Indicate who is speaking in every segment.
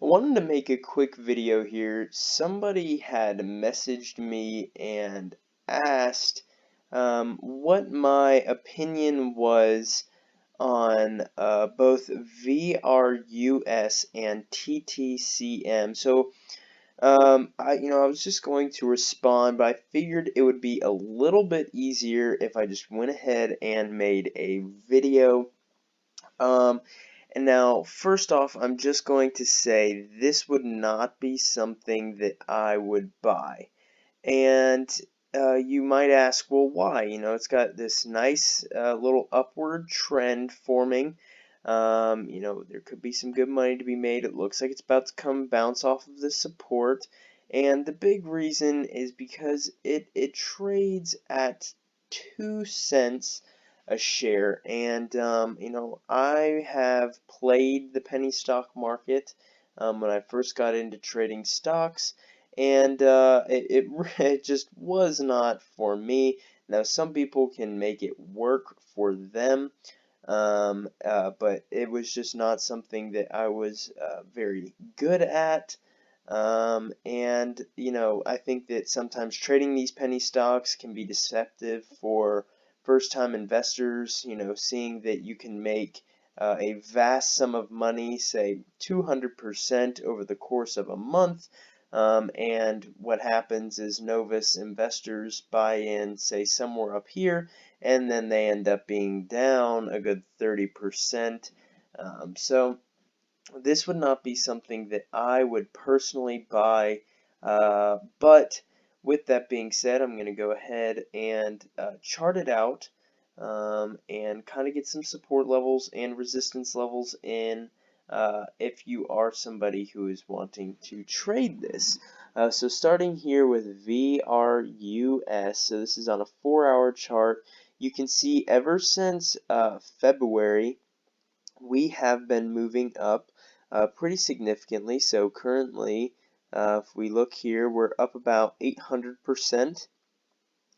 Speaker 1: I wanted to make a quick video here. Somebody had messaged me and asked what my opinion was on both VRUS and TTCM. So I was just going to respond, but I figured it would be a little bit easier if I just went ahead and made a video. Um, and now, first off, I'm just going to say this would not be something that I would buy. And you might ask, well, why? It's got this nice little upward trend forming. There could be some good money to be made. It looks like it's about to come bounce off of the support. And the big reason is because it trades at 2 cents a share. And, I have played the penny stock market when I first got into trading stocks, and it just was not for me. Now, some people can make it work for them, but it was just not something that I was very good at. And I think that sometimes trading these penny stocks can be deceptive for first-time investors. Seeing that you can make a vast sum of money, say 200% over the course of a month, and what happens is novice investors buy in, say, somewhere up here, and then they end up being down a good 30%. So this would not be something that I would personally buy, but with that being said, I'm going to go ahead and chart it out and kind of get some support levels and resistance levels in if you are somebody who is wanting to trade this. So starting here with VRUS, so this is on a 4-hour chart. You can see ever since February, we have been moving up pretty significantly. So currently, if we look here, we're up about 800%.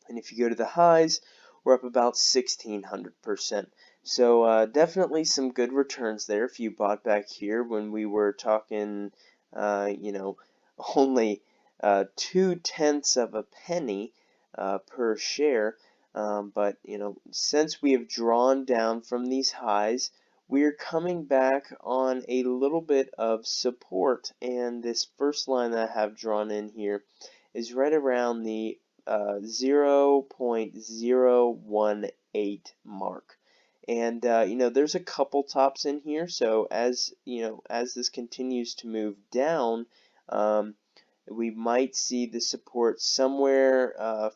Speaker 1: And if you go to the highs, we're up about 1600%. So definitely some good returns there if you bought back here when we were talking, only 2/10 of a penny per share. But since we have drawn down from these highs, we're coming back on a little bit of support, and this first line that I have drawn in here is right around the 0.018 mark. And there's a couple tops in here, so as this continues to move down, we might see the support somewhere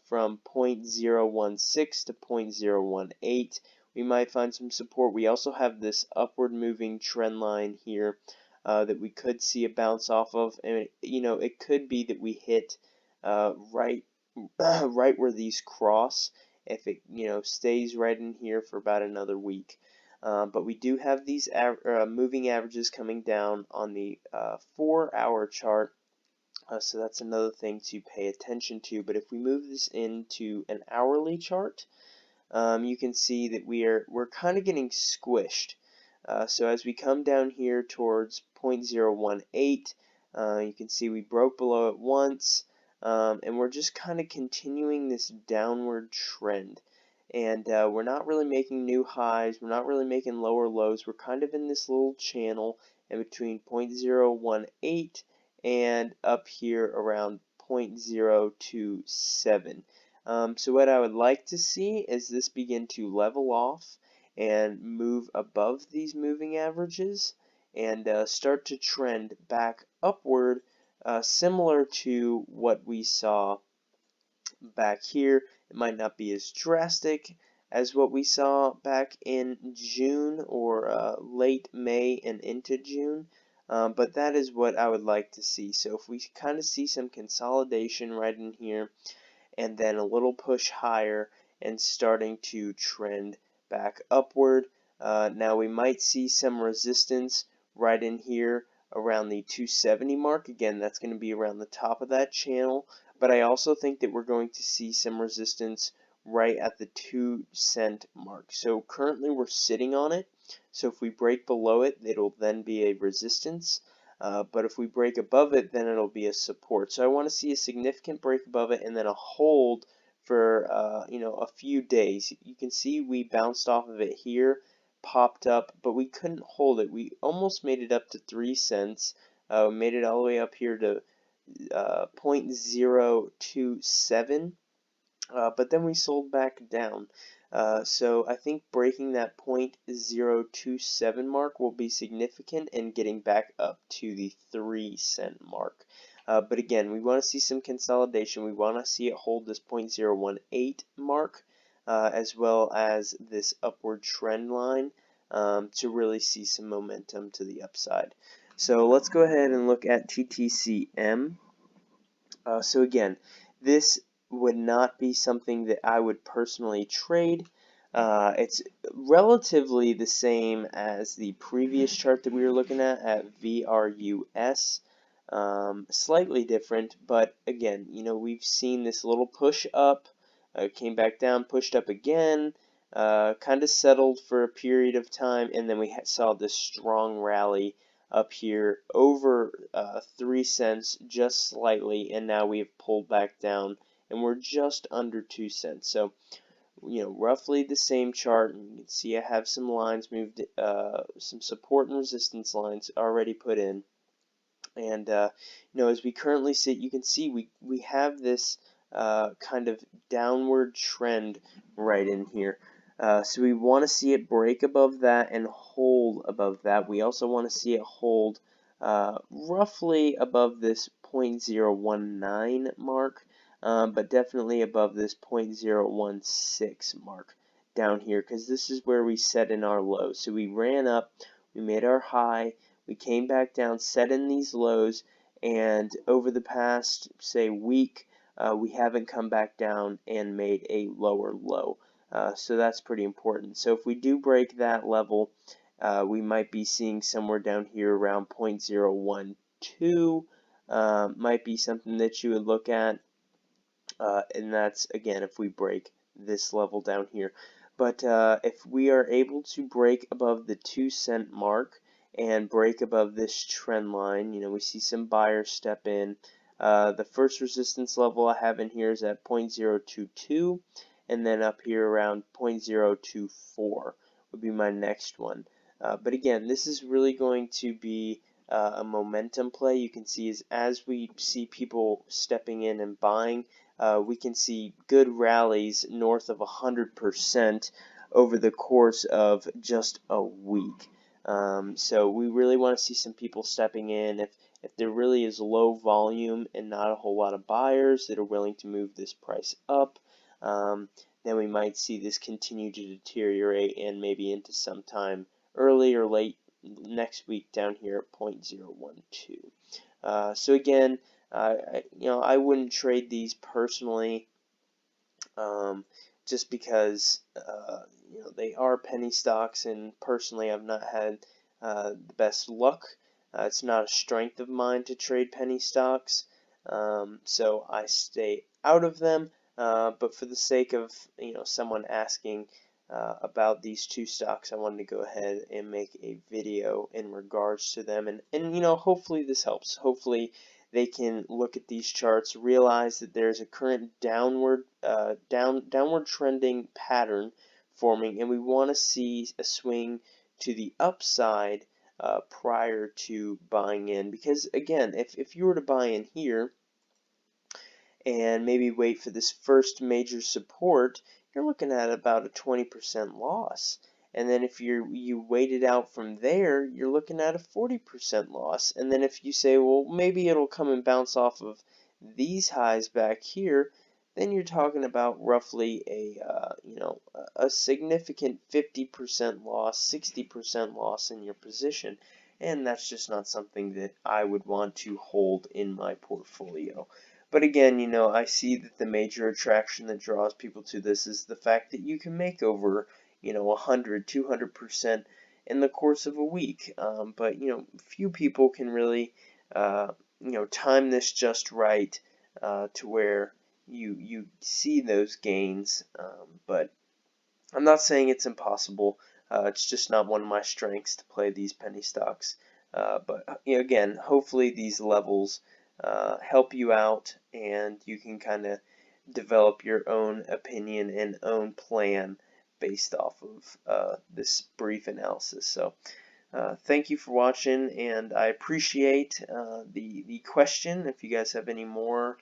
Speaker 1: from 0.016 to 0.018. We might find some support. We also have this upward moving trend line here that we could see a bounce off of, and it could be that we hit right where these cross if it stays right in here for about another week. But we do have these moving averages coming down on the 4-hour chart. So that's another thing to pay attention to. But if we move this into an hourly chart, you can see that we're kind of getting squished. So as we come down here towards 0.018, you can see we broke below it once, and we're just kind of continuing this downward trend. And we're not really making new highs, we're not really making lower lows, we're kind of in this little channel in between 0.018 and up here around 0.027. So what I would like to see is this begin to level off and move above these moving averages and start to trend back upward, similar to what we saw back here. It might not be as drastic as what we saw back in June or late May and into June, but that is what I would like to see. So if we kind of see some consolidation right in here, and then a little push higher and starting to trend back upward. Now we might see some resistance right in here around the 270 mark. Again, that's going to be around the top of that channel, but I also think that we're going to see some resistance right at the 2-cent mark. So currently we're sitting on it, so if we break below it, it'll then be a resistance. but if we break above it, then it'll be a support. So I want to see a significant break above it and then a hold for a few days. You can see we bounced off of it here, popped up, but we couldn't hold it. We almost made it up to 3 cents. Made it all the way up here to 0.027. But then we sold back down. So I think breaking that 0.027 mark will be significant and getting back up to the 3 cent mark. But again, we want to see some consolidation. We want to see it hold this 0.018 mark as well as this upward trend line to really see some momentum to the upside. So let's go ahead and look at TTCM. So again, this would not be something that I would personally trade. It's relatively the same as the previous chart that we were looking at VRUS. Slightly different, but again, we've seen this little push up, came back down, pushed up again, kind of settled for a period of time, and then we saw this strong rally up here over 3 cents just slightly, and now we have pulled back down and we're just under 2 cents. So roughly the same chart, and you can see I have some lines moved, some support and resistance lines already put in. And as we currently sit, you can see we have this kind of downward trend right in here. So we want to see it break above that and hold above that. We also want to see it hold roughly above this 0.019 mark, but definitely above this 0.016 mark down here, because this is where we set in our low. So we ran up, we made our high, we came back down, set in these lows, and over the past, say, week, we haven't come back down and made a lower low. So that's pretty important. So if we do break that level, we might be seeing somewhere down here around 0.012. Might be something that you would look at. And that's, again, if we break this level down here. But if we are able to break above the 2 cent mark and break above this trend line, we see some buyers step in. The first resistance level I have in here is at 0.022, and then up here around 0.024 would be my next one. But again, this is really going to be a momentum play. You can see as we see people stepping in and buying, we can see good rallies north of 100% over the course of just a week. So we really want to see some people stepping in. If there really is low volume and not a whole lot of buyers that are willing to move this price up, then we might see this continue to deteriorate and maybe into sometime early or late next week down here at 0.012. So again, I wouldn't trade these personally, just because they are penny stocks, and personally I've not had the best luck. It's not a strength of mine to trade penny stocks, so I stay out of them. But for the sake of someone asking about these two stocks, I wanted to go ahead and make a video in regards to them, and hopefully this helps. Hopefully they can look at these charts, realize that there's a current downward trending pattern forming, and we want to see a swing to the upside prior to buying in. Because again, if you were to buy in here and maybe wait for this first major support, you're looking at about a 20% loss. And then if you wait it out from there, you're looking at a 40% loss. And then if you say, well, maybe it'll come and bounce off of these highs back here, then you're talking about roughly a significant 50% loss, 60% loss in your position. And that's just not something that I would want to hold in my portfolio. But again, I see that the major attraction that draws people to this is the fact that you can make over 100, 200% in the course of a week. But few people can really time this just right to where you see those gains. But I'm not saying it's impossible. It's just not one of my strengths to play these penny stocks. But again, hopefully these levels help you out, and you can kind of develop your own opinion and own plan based off of this brief analysis. So thank you for watching, and I appreciate the question. If you guys have any more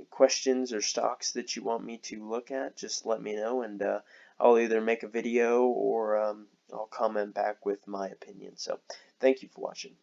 Speaker 1: questions or stocks that you want me to look at, just let me know, and I'll either make a video or I'll comment back with my opinion. So thank you for watching.